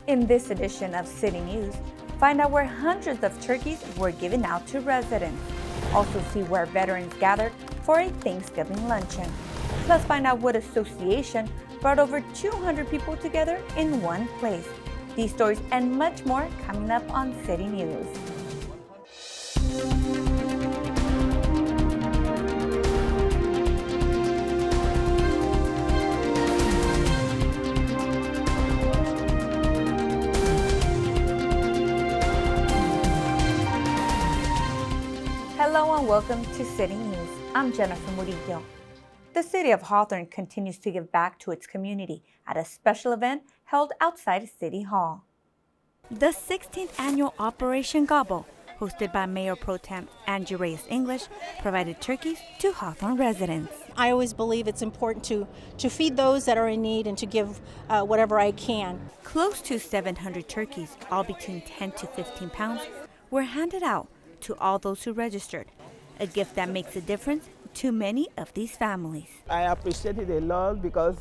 In this edition of City News, find out where hundreds of turkeys were given out to residents. Also see where veterans gathered for a Thanksgiving luncheon. Plus find out what association brought over 200 people together in one place. These stories and much more coming up on City News. Hello and welcome to City News. I'm Jennifer Murillo. The city of Hawthorne continues to give back to its community at a special event held outside City Hall. The 16th annual Operation Gobble, hosted by Mayor Pro Tem Angie Reyes-English, provided turkeys to Hawthorne residents. I always believe it's important to feed those that are in need and to give whatever I can. Close to 700 turkeys, all between 10 to 15 pounds, were handed out to all those who registered, a gift that makes a difference to many of these families. I appreciate it a lot because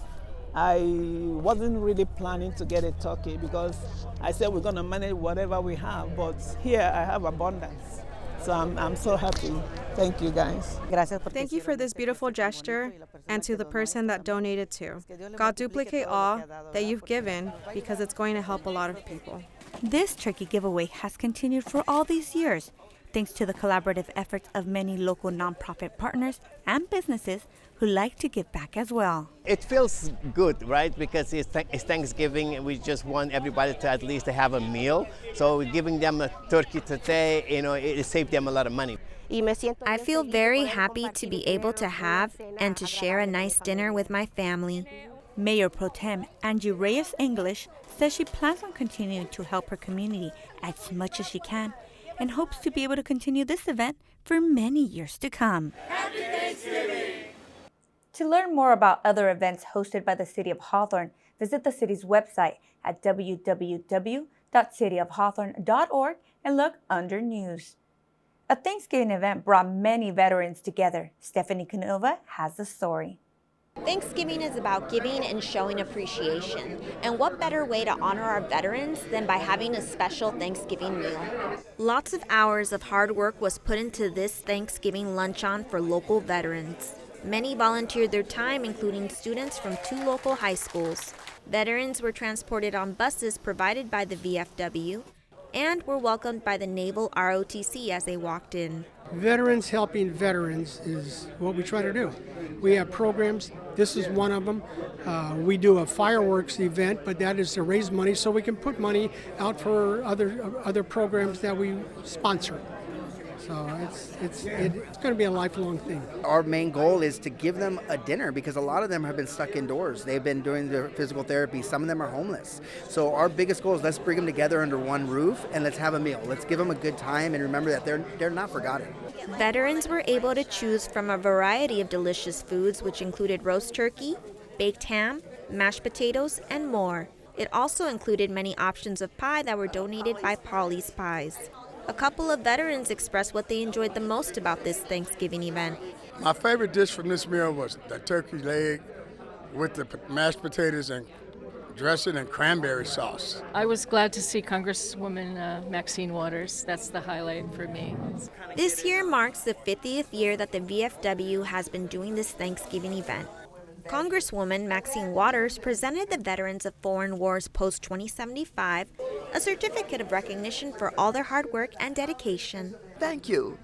I wasn't really planning to get a turkey because I said we're going to manage whatever we have, but here I have abundance. So I'm so happy. Thank you guys. Thank you for this beautiful gesture and to the person that donated to. God duplicate all that you've given because it's going to help a lot of people. This turkey giveaway has continued for all these years, thanks to the collaborative efforts of many local nonprofit partners and businesses who like to give back as well. It feels good, right? Because it's Thanksgiving and we just want everybody to at least have a meal. So we're giving them a turkey today, it saved them a lot of money. I feel very happy to be able to have and to share a nice dinner with my family. Mayor Pro Tem Angie Reyes-English says she plans on continuing to help her community as much as she can and hopes to be able to continue this event for many years to come. Happy Thanksgiving! To learn more about other events hosted by the City of Hawthorne, visit the city's website at www.cityofhawthorne.org and look under News. A Thanksgiving event brought many veterans together. Stephanie Canova has the story. Thanksgiving is about giving and showing appreciation. And what better way to honor our veterans than by having a special Thanksgiving meal? Lots of hours of hard work was put into this Thanksgiving luncheon for local veterans. Many volunteered their time, including students from 2 local high schools. Veterans were transported on buses provided by the VFW and were welcomed by the Naval ROTC as they walked in. Veterans helping veterans is what we try to do. We have programs. This is one of them. We do a fireworks event, but that is to raise money so we can put money out for other programs that we sponsor. So it's going to be a lifelong thing. Our main goal is to give them a dinner because a lot of them have been stuck indoors. They've been doing their physical therapy. Some of them are homeless. So our biggest goal is let's bring them together under one roof and let's have a meal. Let's give them a good time and remember that they're not forgotten. Veterans were able to choose from a variety of delicious foods, which included roast turkey, baked ham, mashed potatoes, and more. It also included many options of pie that were donated by Polly's Pies. A couple of veterans expressed what they enjoyed the most about this Thanksgiving event. My favorite dish from this meal was the turkey leg with the mashed potatoes and dressing and cranberry sauce. I was glad to see Congresswoman Maxine Waters. That's the highlight for me. This year marks the 50th year that the VFW has been doing this Thanksgiving event. Congresswoman Maxine Waters presented the veterans of foreign wars post-2075 a certificate of recognition for all their hard work and dedication. Thank you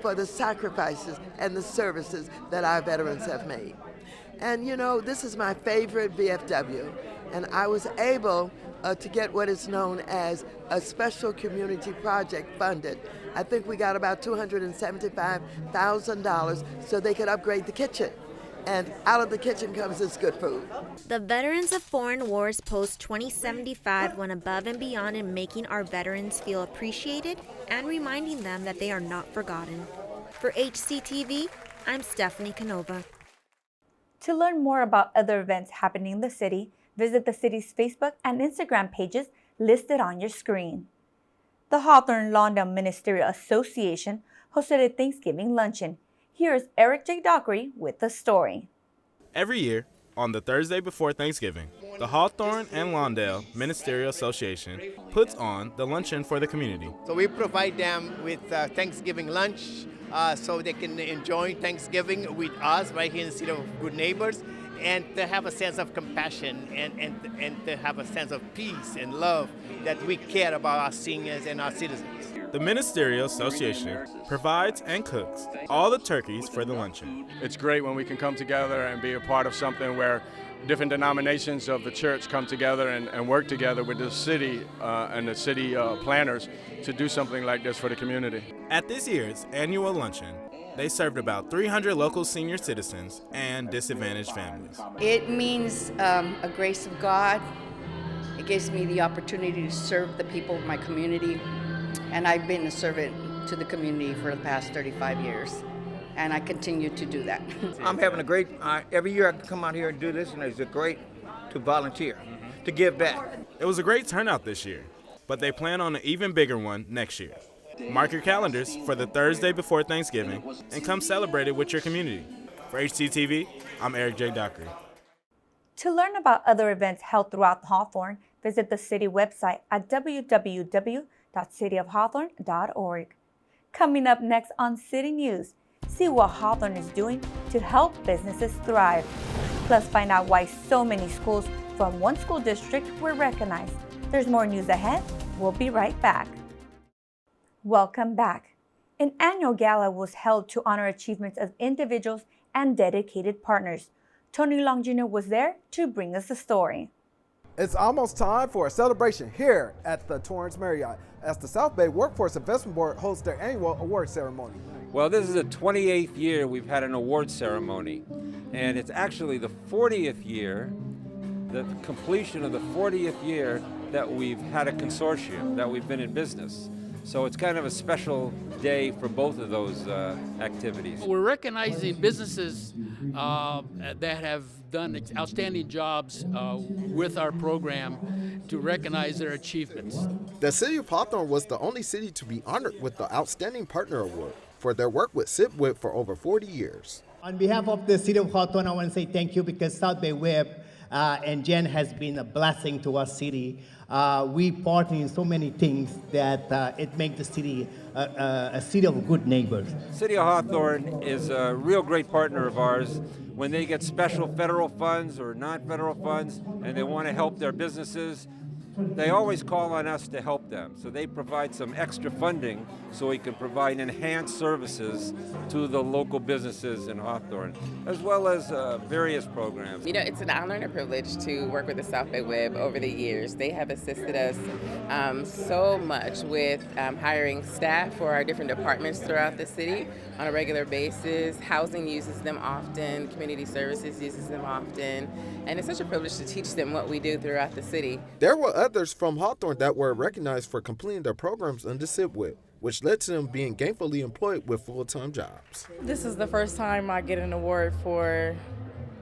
for the sacrifices and the services that our veterans have made. And this is my favorite VFW, and I was able to get what is known as a special community project funded. I think we got about $275,000 so they could upgrade the kitchen. And out of the kitchen comes this good food. The Veterans of Foreign Wars post-2075 went above and beyond in making our veterans feel appreciated and reminding them that they are not forgotten. For HCTV, I'm Stephanie Canova. To learn more about other events happening in the city, visit the city's Facebook and Instagram pages listed on your screen. The Hawthorne Lawndale Ministerial Association hosted a Thanksgiving luncheon. Here's Eric J. Dockery with the story. Every year, On the Thursday before Thanksgiving, the Hawthorne and Lawndale Ministerial Association puts on the Luncheon for the community. So we provide them with Thanksgiving lunch so they can enjoy Thanksgiving with us right here in the City of Good Neighbors, and to have a sense of compassion and to have a sense of peace and love that we care about our seniors and our citizens. The Ministerial Association provides and cooks all the turkeys for the luncheon. It's great when we can come together and be a part of something where different denominations of the church come together and work together with the city and the city planners to do something like this for the community. At this year's annual luncheon, they served about 300 local senior citizens and disadvantaged families. It means a grace of God. It gives me the opportunity to serve the people of my community. And I've been a servant to the community for the past 35 years. And I continue to do that. I'm having a great, every year I come out here and do this, and it's great to volunteer, to give back. It was a great turnout this year, but they plan on an even bigger one next year. Mark your calendars for the Thursday before Thanksgiving and come celebrate it with your community. For HCTV, I'm Eric J. Dockery. To learn about other events held throughout Hawthorne, visit the city website at www.cityofhawthorne.org. Coming up next on City News, see what Hawthorne is doing to help businesses thrive. Plus, find out why so many schools from one school district were recognized. There's more news ahead. We'll be right back. Welcome back. An annual gala was held to honor achievements of individuals and dedicated partners. Tony Long Jr. was there to bring us the story. It's almost time for a celebration here at the Torrance Marriott as the South Bay Workforce Investment Board hosts their annual award ceremony. Well, this is the 28th year we've had an award ceremony, and it's actually the 40th year, the completion of the 40th year that we've had a consortium, that we've been in business. So it's kind of a special day for both of those activities. We're recognizing businesses that have done outstanding jobs with our program to recognize their achievements. The City of Hawthorne was the only city to be honored with the Outstanding Partner Award for their work with SBWIB for over 40 years. On behalf of the City of Hawthorne, I want to say thank you because SBWIB and Jen has been a blessing to our city. We partner in so many things that it makes the city a city of good neighbors. City of Hawthorne is a real great partner of ours. When they get special federal funds or non-federal funds and they want to help their businesses, they always call on us to help them. So they provide some extra funding so we can provide enhanced services to the local businesses in Hawthorne, as well as various programs. You know, it's an honor and a privilege to work with the South Bay WIB over the years. They have assisted us so much with hiring staff for our different departments throughout the city on a regular basis. Housing uses them often, community services uses them often, and it's such a privilege to teach them what we do throughout the city. There were others from Hawthorne that were recognized for completing their programs under SBWIB, which led to them being gainfully employed with full-time jobs. This is the first time I get an award for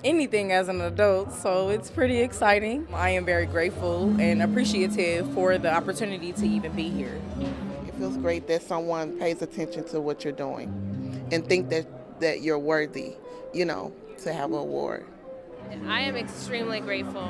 anything as an adult, so it's pretty exciting. I am very grateful and appreciative for the opportunity to even be here. It feels great that someone pays attention to what you're doing and think that you're worthy, you know, to have an award. I am extremely grateful.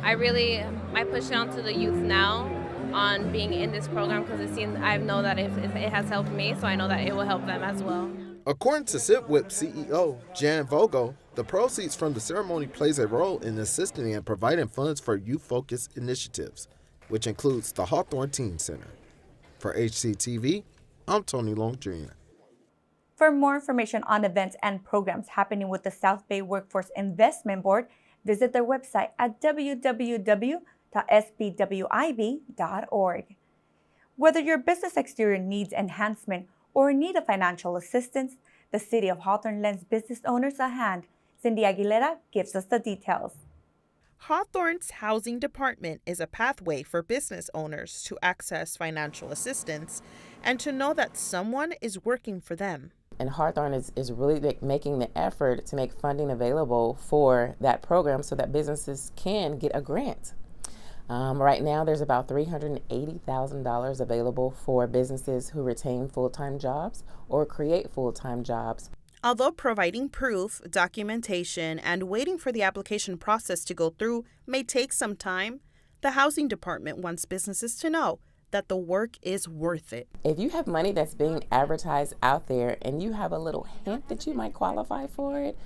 I push it on to the youth now on being in this program because I know that it has helped me, so I know that it will help them as well. According to SBWIB CEO Jan Vogel, the proceeds from the ceremony plays a role in assisting and providing funds for youth-focused initiatives, which includes the Hawthorne Teen Center. For HCTV, I'm Tony Long Jr. For more information on events and programs happening with the South Bay Workforce Investment Board, visit their website at www.sbwib.org. Whether your business exterior needs enhancement or in need of financial assistance, the City of Hawthorne lends business owners a hand. Cindy Aguilera gives us the details. Hawthorne's Housing Department is a pathway for business owners to access financial assistance and to know that someone is working for them. And Hawthorne is really making the effort to make funding available for that program so that businesses can get a grant. Right now, there's about $380,000 available for businesses who retain full-time jobs or create full-time jobs. Although providing proof, documentation, and waiting for the application process to go through may take some time, the Housing Department wants businesses to know that the work is worth it. If you have money that's being advertised out there and you have a little hint that you might qualify for it,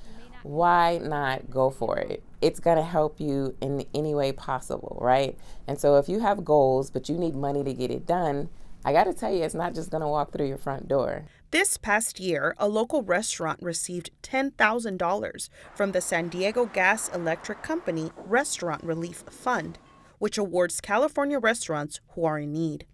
why not go for it? It's going to help you in any way possible, right? And so if you have goals, but you need money to get it done, I got to tell you, it's not just going to walk through your front door. This past year, a local restaurant received $10,000 from the San Diego Gas Electric Company Restaurant Relief Fund, which awards California restaurants who are in need.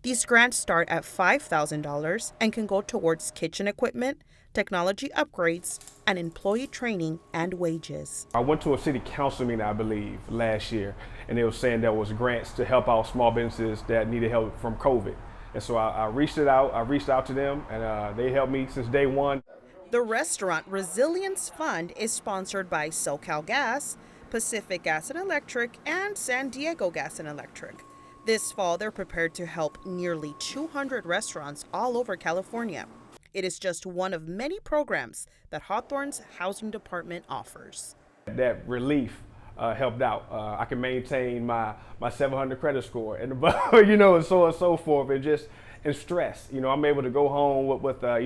These grants start at $5,000 and can go towards kitchen equipment, technology upgrades, and employee training and wages. I went to a city council meeting, I believe, last year, and they were saying there was grants to help out small businesses that needed help from COVID. And so I reached out to them, and they helped me since day one. The Restaurant Resilience Fund is sponsored by SoCal Gas, Pacific Gas and Electric, and San Diego Gas and Electric. This fall, they're prepared to help nearly 200 restaurants all over California. It is just one of many programs that Hawthorne's Housing Department offers. That relief helped out. I can maintain my 700 credit score and and so on and so forth, and stress. I'm able to go home with a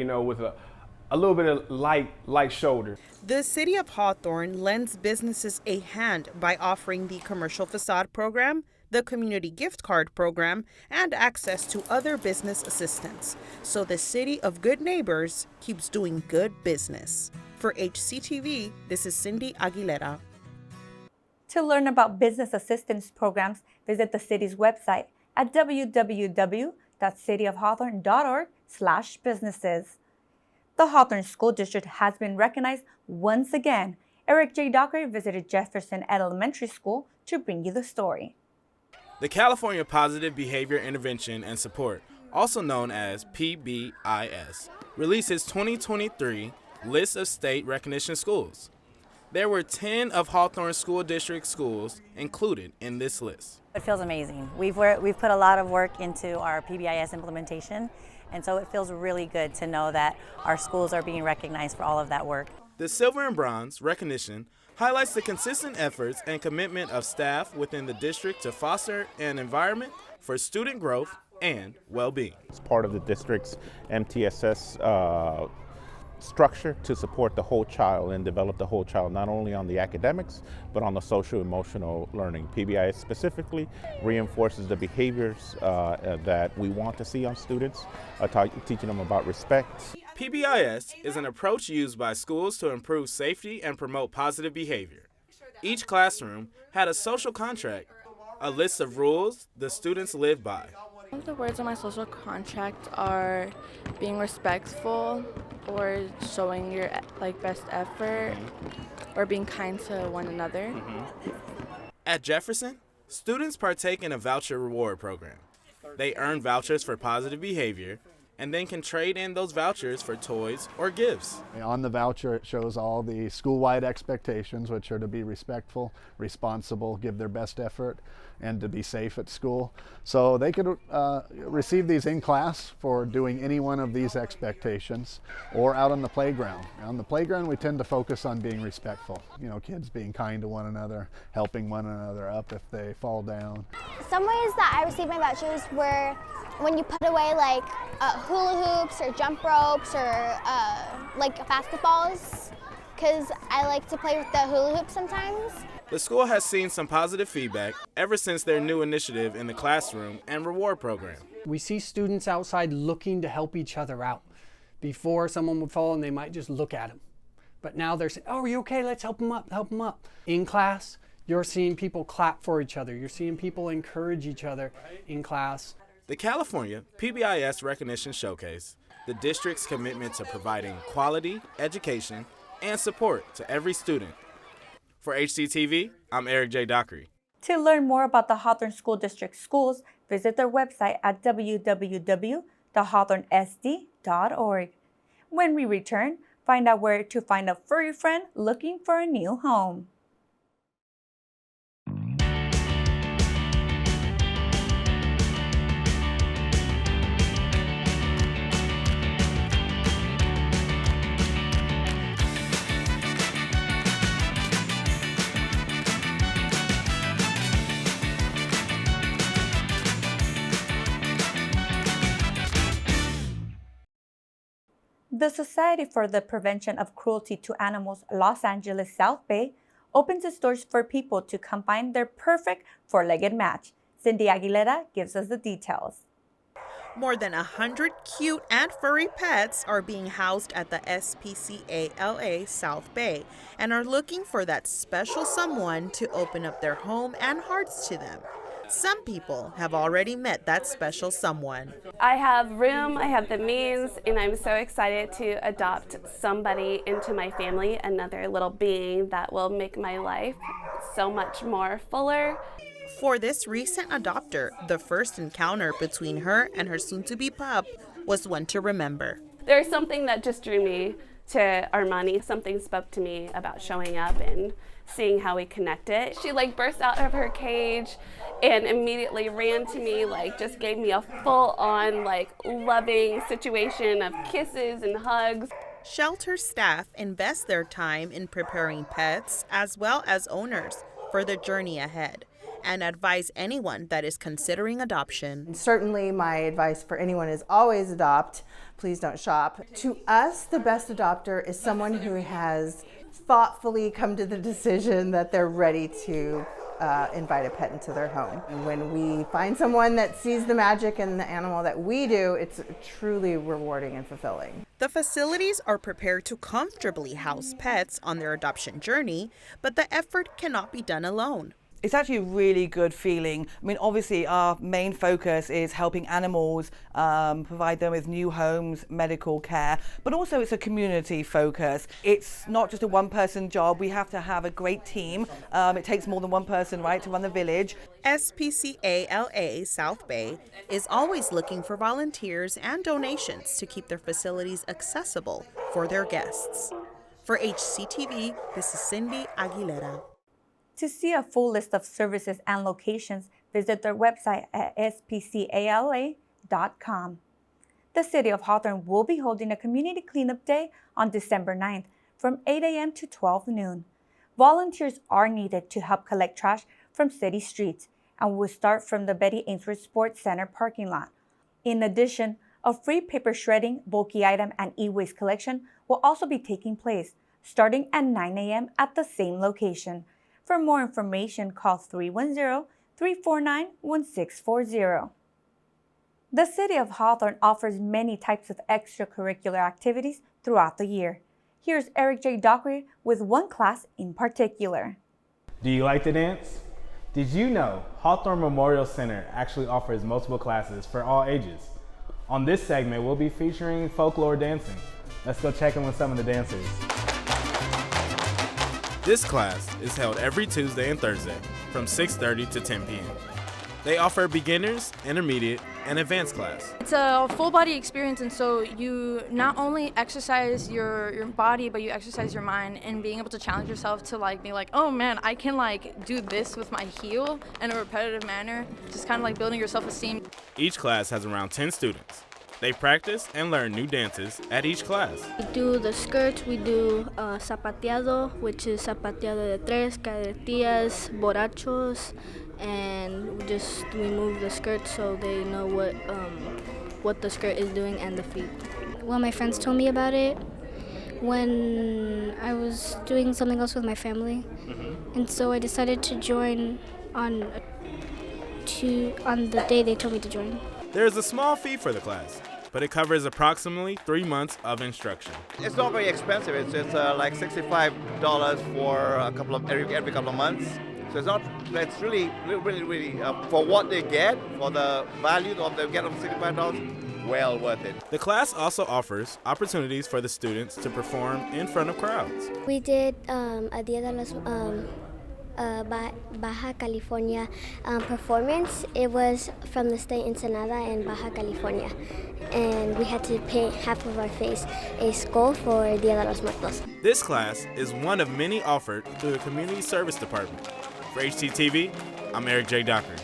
little bit of light shoulder. The city of Hawthorne lends businesses a hand by offering the commercial facade program, the community gift card program, and access to other business assistance. So the city of good neighbors keeps doing good business. For HCTV, this is Cindy Aguilera. To learn about business assistance programs, visit the city's website at www.cityofhawthorne.org/businesses. The Hawthorne School District has been recognized once again. Eric J. Dockery visited Jefferson Elementary School to bring you the story. The California Positive Behavior Intervention and Support, also known as PBIS, released its 2023 list of state recognition schools. There were 10 of Hawthorne School District schools included in this list. It feels amazing. We've put a lot of work into our PBIS implementation, and so it feels really good to know that our schools are being recognized for all of that work. The silver and bronze recognition highlights the consistent efforts and commitment of staff within the district to foster an environment for student growth and well-being. It's part of the district's MTSS structure to support the whole child and develop the whole child, not only on the academics, but on the social-emotional learning. PBIS specifically reinforces the behaviors that we want to see on students, teaching them about respect. PBIS is an approach used by schools to improve safety and promote positive behavior. Each classroom had a social contract, a list of rules the students live by. Some of the words on my social contract are being respectful, or showing your best effort, or being kind to one another. At Jefferson, students partake in a voucher reward program. They earn vouchers for positive behavior and then can trade in those vouchers for toys or gifts. On the voucher, it shows all the school-wide expectations, which are to be respectful, responsible, give their best effort, and to be safe at school. So they could receive these in class for doing any one of these expectations, or out on the playground. On the playground, we tend to focus on being respectful. Kids being kind to one another, helping one another up if they fall down. Some ways that I received my vouchers were when you put away hula hoops or jump ropes or basketballs, because I like to play with the hula hoops sometimes. The school has seen some positive feedback ever since their new initiative in the classroom and reward program. We see students outside looking to help each other out. Before, someone would fall and they might just look at them. But now they're saying, "Oh, are you okay? Let's help them up, help them up." In class, you're seeing people clap for each other. You're seeing people encourage each other in class. The California PBIS Recognition Showcase, the district's commitment to providing quality education and support to every student. For HCTV, I'm Eric J. Dockery. To learn more about the Hawthorne School District schools, visit their website at www.hawthornesd.org. When we return, find out where to find a furry friend looking for a new home. The Society for the Prevention of Cruelty to Animals Los Angeles South Bay opens its doors for people to come find their perfect four-legged match. Cindy Aguilera gives us the details. More than 100 cute and furry pets are being housed at the SPCALA South Bay and are looking for that special someone to open up their home and hearts to them. Some people have already met that special someone. I have room, I have the means, and I'm so excited to adopt somebody into my family, another little being that will make my life so much more fuller. For this recent adopter, the first encounter between her and her soon-to-be pup was one to remember. There's something that just drew me to Armani. Something spoke to me about showing up and seeing how we connected. She burst out of her cage and immediately ran to me, just gave me a full-on loving situation of kisses and hugs. Shelter staff invest their time in preparing pets as well as owners for the journey ahead and advise anyone that is considering adoption. And certainly my advice for anyone is always adopt, please don't shop. To us, the best adopter is someone who has thoughtfully come to the decision that they're ready to invite a pet into their home. And when we find someone that sees the magic in the animal that we do, it's truly rewarding and fulfilling. The facilities are prepared to comfortably house pets on their adoption journey, but the effort cannot be done alone. It's actually a really good feeling. I mean, obviously our main focus is helping animals, provide them with new homes, medical care, but also it's a community focus. It's not just a one-person job. We have to have a great team. It takes more than one person, right, to run the village. SPCALA South Bay is always looking for volunteers and donations to keep their facilities accessible for their guests. For HCTV, this is Cindy Aguilera. To see a full list of services and locations, visit their website at spcala.com. The City of Hawthorne will be holding a community cleanup day on December 9th from 8 a.m. to 12 noon. Volunteers are needed to help collect trash from city streets and will start from the Betty Ainsworth Sports Center parking lot. In addition, a free paper shredding, bulky item, and e-waste collection will also be taking place, starting at 9 a.m. at the same location. For more information, call 310-349-1640. The City of Hawthorne offers many types of extracurricular activities throughout the year. Here's Eric J. Dockery with one class in particular. Do you like to dance? Did you know Hawthorne Memorial Center actually offers multiple classes for all ages? On this segment, we'll be featuring folklore dancing. Let's go check in with some of the dancers. This class is held every Tuesday and Thursday from 6:30 to 10 p.m. They offer beginners, intermediate, and advanced class. It's a full body experience, and so you not only exercise your body, but you exercise your mind, and being able to challenge yourself to be oh man, I can do this with my heel in a repetitive manner, just kind of building your self-esteem. Each class has around 10 students. They practice and learn new dances at each class. We do the skirts, we do zapateado, which is zapateado de tres, cadetillas, borrachos, and we move the skirt so they know what the skirt is doing and the feet. Well, my friends told me about it when I was doing something else with my family, and so I decided to join on the day they told me to join. There is a small fee for the class, but it covers approximately 3 months of instruction. It's not very expensive. It's like $65 for every couple of months. So it's really for what they get, for the value of they get of $65, well worth it. The class also offers opportunities for the students to perform in front of crowds. We did a Dia de los Baja California performance. It was from the state Ensenada in Baja California, and we had to paint half of our face a skull for Dia de los Muertos. This class is one of many offered through the Community Service Department. For HCTV, I'm Eric J. Dockery.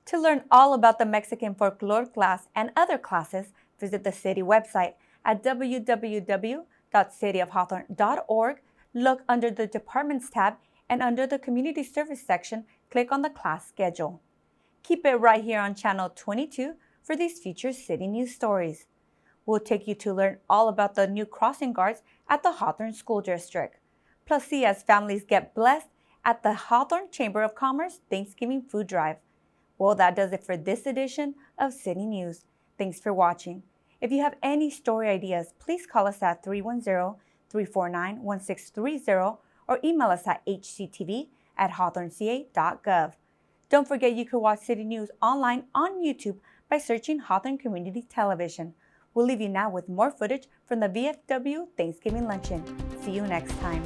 To learn all about the Mexican Folklore Class and other classes, visit the city website at www.cityofhawthorne.org, look under the Departments tab, and under the Community Service section, click on the class schedule. Keep it right here on Channel 22 for these future city news stories. We'll take you to learn all about the new crossing guards at the Hawthorne School District. Plus, see as families get blessed at the Hawthorne Chamber of Commerce Thanksgiving Food Drive. Well, that does it for this edition of City News. Thanks for watching. If you have any story ideas, please call us at 310-349-1630 or email us at hctv@hawthorneca.gov. Don't forget you can watch City News online on YouTube by searching Hawthorne Community Television. We'll leave you now with more footage from the VFW Thanksgiving Luncheon. See you next time.